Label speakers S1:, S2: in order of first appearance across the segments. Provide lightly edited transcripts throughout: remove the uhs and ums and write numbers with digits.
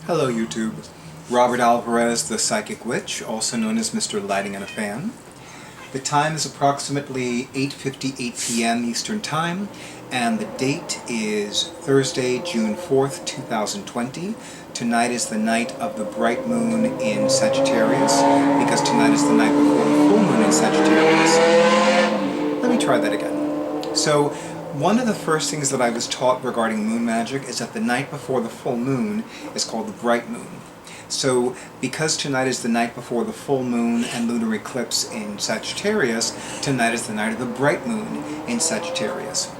S1: Hello YouTube. Robert Alvarez, the Psychic Witch, also known as Mr. Lighting and a Fan. The time is approximately 8:58 p.m. Eastern Time, and the date is Thursday, June 4th, 2020. Tonight is the night of the bright moon in Sagittarius, because tonight is the night before the full moon in Sagittarius. Let me try that again. So, one of the first things that I was taught regarding moon magic is that the night before the full moon is called the bright moon. So, because tonight is the night before the full moon and lunar eclipse in Sagittarius, tonight is the night of the bright moon in Sagittarius.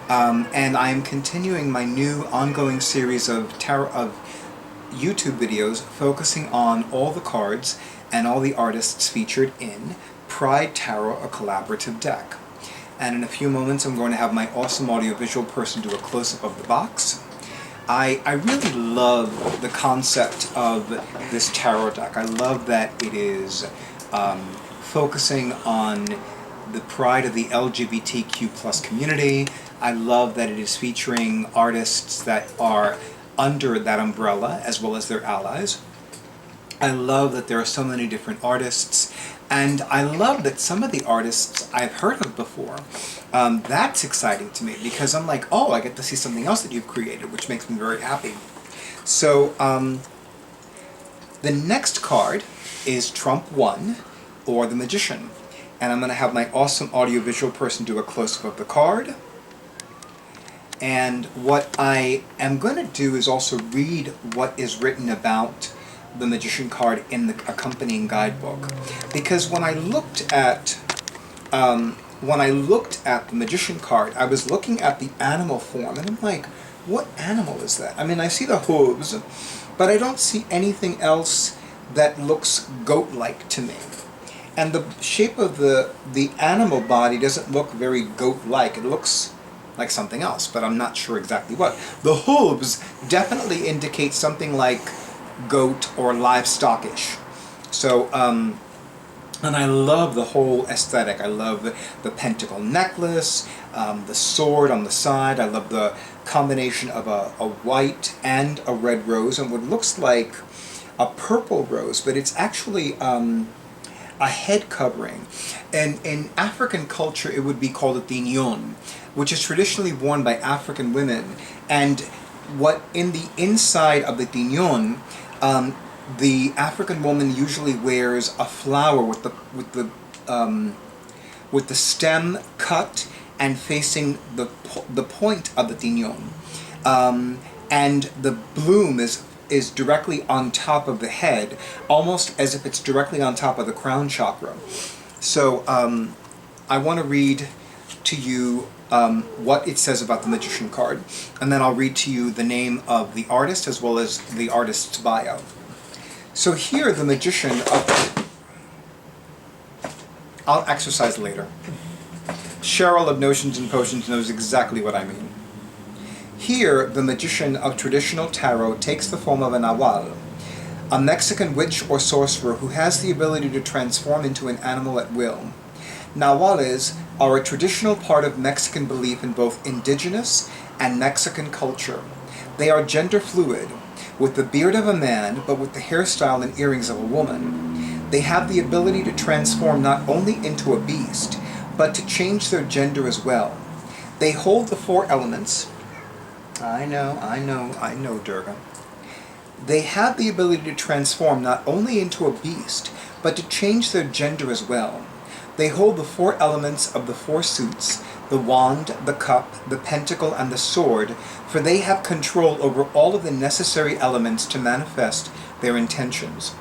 S1: And I am continuing my new ongoing series of YouTube videos focusing on all the cards and all the artists featured in Pride Tarot, a collaborative deck. And in a few moments I'm going to have my awesome audiovisual person do a close-up of the box. I really love the concept of this tarot deck. I love that it is focusing on the pride of the LGBTQ+ community. I love that it is featuring artists that are under that umbrella as well as their allies. I love that there are so many different artists, and I love that some of the artists I've heard of before. That's exciting to me, because I'm like, oh, I get to see something else that you've created, which makes me very happy. So, the next card is Trump 1, or the Magician. And I'm going to have my awesome audiovisual person do a close-up of the card. And what I am going to do is also read what is written about the Magician card in the accompanying guidebook, because when I looked at the Magician card, I was looking at the animal form, and I'm like, what animal is that? I mean, I see the hooves, but I don't see anything else that looks goat-like to me. And the shape of the animal body doesn't look very goat-like. It looks like something else, but I'm not sure exactly what. The hooves definitely indicate something like goat or livestockish. So, and I love the whole aesthetic. I love the pentacle necklace, the sword on the side. I love the combination of a white and a red rose, and what looks like a purple rose, but it's actually a head covering. And in African culture, it would be called a tignon, which is traditionally worn by African women. And what in the inside of the tignon, the African woman usually wears a flower with the stem cut and facing the point of the tignon, and the bloom is directly on top of the head, almost as if it's directly on top of the crown chakra. So I want to read to you what it says about the Magician card, and then I'll read to you the name of the artist as well as the artist's bio. So here, the Magician I'll exercise later. Cheryl of Notions and Potions knows exactly what I mean. Here, the Magician of traditional tarot takes the form of a Nahual, a Mexican witch or sorcerer who has the ability to transform into an animal at will. Nahuales are a traditional part of Mexican belief in both indigenous and Mexican culture. They are gender fluid, with the beard of a man, but with the hairstyle and earrings of a woman. They have the ability to transform not only into a beast, but to change their gender as well. They hold the 4 elements. I know, Durga. They have the ability to transform not only into a beast, but to change their gender as well. They hold the 4 elements of the 4 suits, the wand, the cup, the pentacle, and the sword, for they have control over all of the necessary elements to manifest their intentions.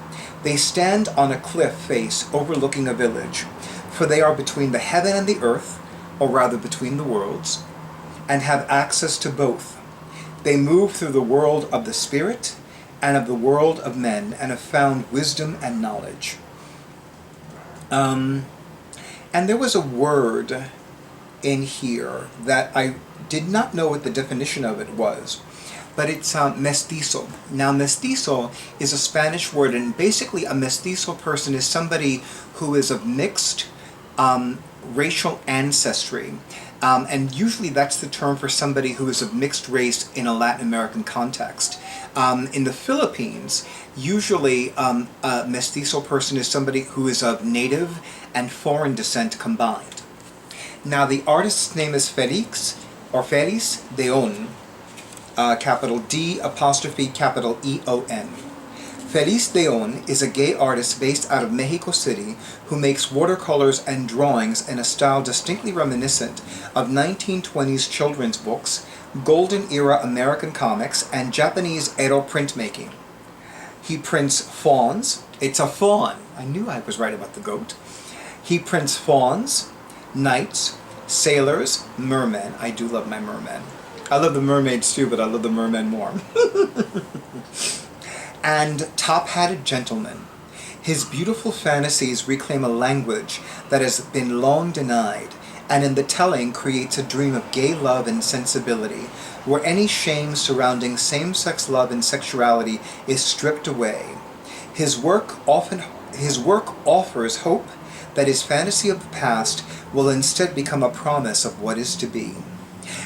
S1: They stand on a cliff face overlooking a village, for they are between the heaven and the earth, or rather between the worlds, and have access to both. They move through the world of the spirit and of the world of men, and have found wisdom and knowledge. And there was a word in here that I did not know what the definition of it was, but it's mestizo. Now, mestizo is a Spanish word, and basically a mestizo person is somebody who is of mixed racial ancestry, And usually that's the term for somebody who is of mixed race in a Latin American context. In the Philippines, usually a mestizo person is somebody who is of native and foreign descent combined. Now the artist's name is Felix D'Eon, capital D apostrophe capital E-O-N. Felix D'Eon is a gay artist based out of Mexico City who makes watercolors and drawings in a style distinctly reminiscent of 1920s children's books, Golden Era American comics, and Japanese Edo printmaking. He prints fawns. It's a fawn. I knew I was right about the goat. He prints fawns, knights, sailors, mermen. I do love my mermen. I love the mermaids too, but I love the mermen more. And top-hatted gentlemen. His beautiful fantasies reclaim a language that has been long denied, and in the telling creates a dream of gay love and sensibility, where any shame surrounding same-sex love and sexuality is stripped away. His work offers hope that his fantasy of the past will instead become a promise of what is to be.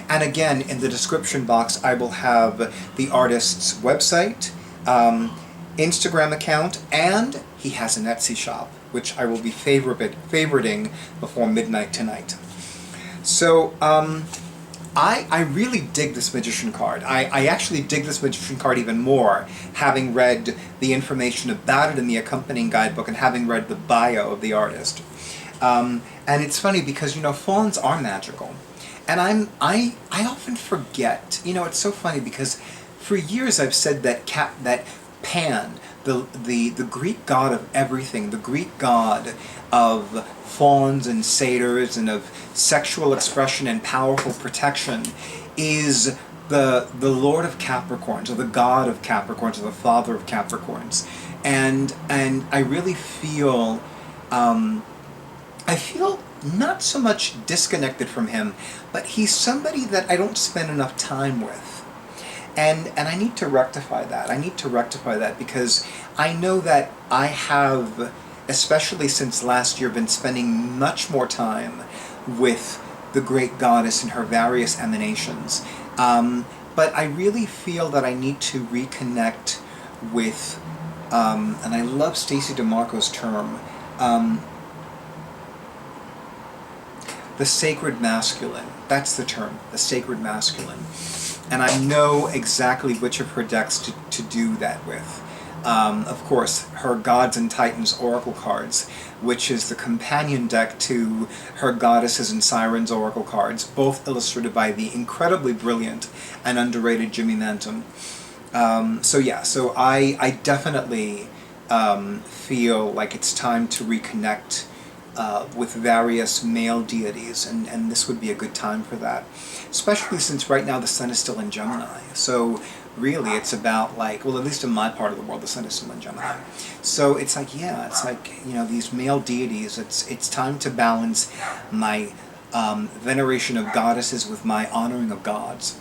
S1: And again, in the description box, I will have the artist's website, Instagram account, and he has an Etsy shop, which I will be favoriting before midnight tonight. So, I really dig this magician card. I actually dig this magician card even more, having read the information about it in the accompanying guidebook and having read the bio of the artist. And it's funny because, fawns are magical. And I often forget, it's so funny because for years I've said that Pan, the Greek god of everything, the Greek god of fawns and satyrs and of sexual expression and powerful protection, is the Lord of Capricorns, or the god of Capricorns, or the father of Capricorns. And I really feel, I feel not so much disconnected from him, but he's somebody that I don't spend enough time with. And I need to rectify that. I need to rectify that because I know that I have, especially since last year, been spending much more time with the great goddess and her various emanations. But I really feel that I need to reconnect with, and I love Stacey DeMarco's term, the sacred masculine. That's the term, the sacred masculine. And I know exactly which of her decks to do that with. Of course, her Gods and Titans Oracle cards, which is the companion deck to her Goddesses and Sirens Oracle cards, both illustrated by the incredibly brilliant and underrated Jimmy Manton. So I definitely feel like it's time to reconnect with various male deities, and this would be a good time for that. Especially since right now the sun is still in Gemini. So really it's about at least in my part of the world, the sun is still in Gemini. So it's these male deities, it's time to balance my veneration of goddesses with my honoring of gods.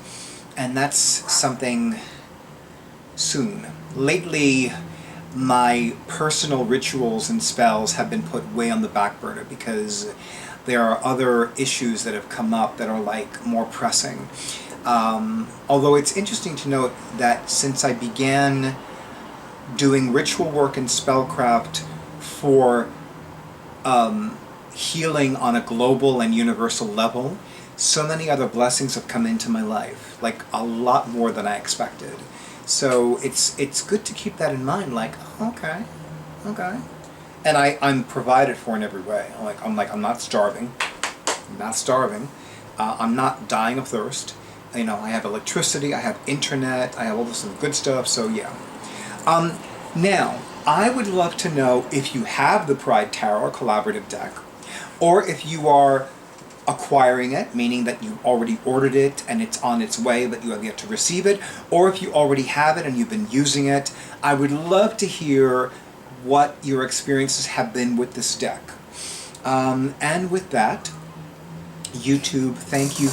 S1: And that's something soon. Lately, my personal rituals and spells have been put way on the back burner because there are other issues that have come up that are more pressing. Although it's interesting to note that since I began doing ritual work and spellcraft for healing on a global and universal level, so many other blessings have come into my life, a lot more than I expected. So it's good to keep that in mind, okay. And I'm provided for in every way. I'm not starving. I'm not dying of thirst. I have electricity, I have internet, I have all this good stuff, so yeah. Now, I would love to know if you have the Pride Tarot collaborative deck, or if you are acquiring it, meaning that you already ordered it and it's on its way but you have yet to receive it, or if you already have it and you've been using it. I would love to hear what your experiences have been with this deck. And with that, YouTube, thank you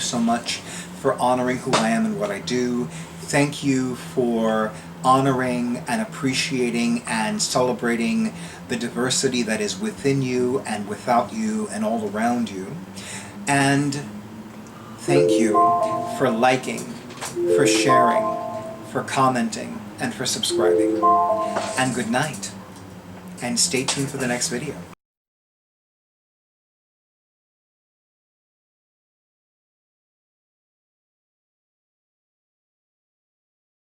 S1: so much for honoring who I am and what I do. Thank you for honoring and appreciating and celebrating the diversity that is within you and without you and all around you. And thank you for liking, for sharing, for commenting, and for subscribing. And good night. And stay tuned for the next video.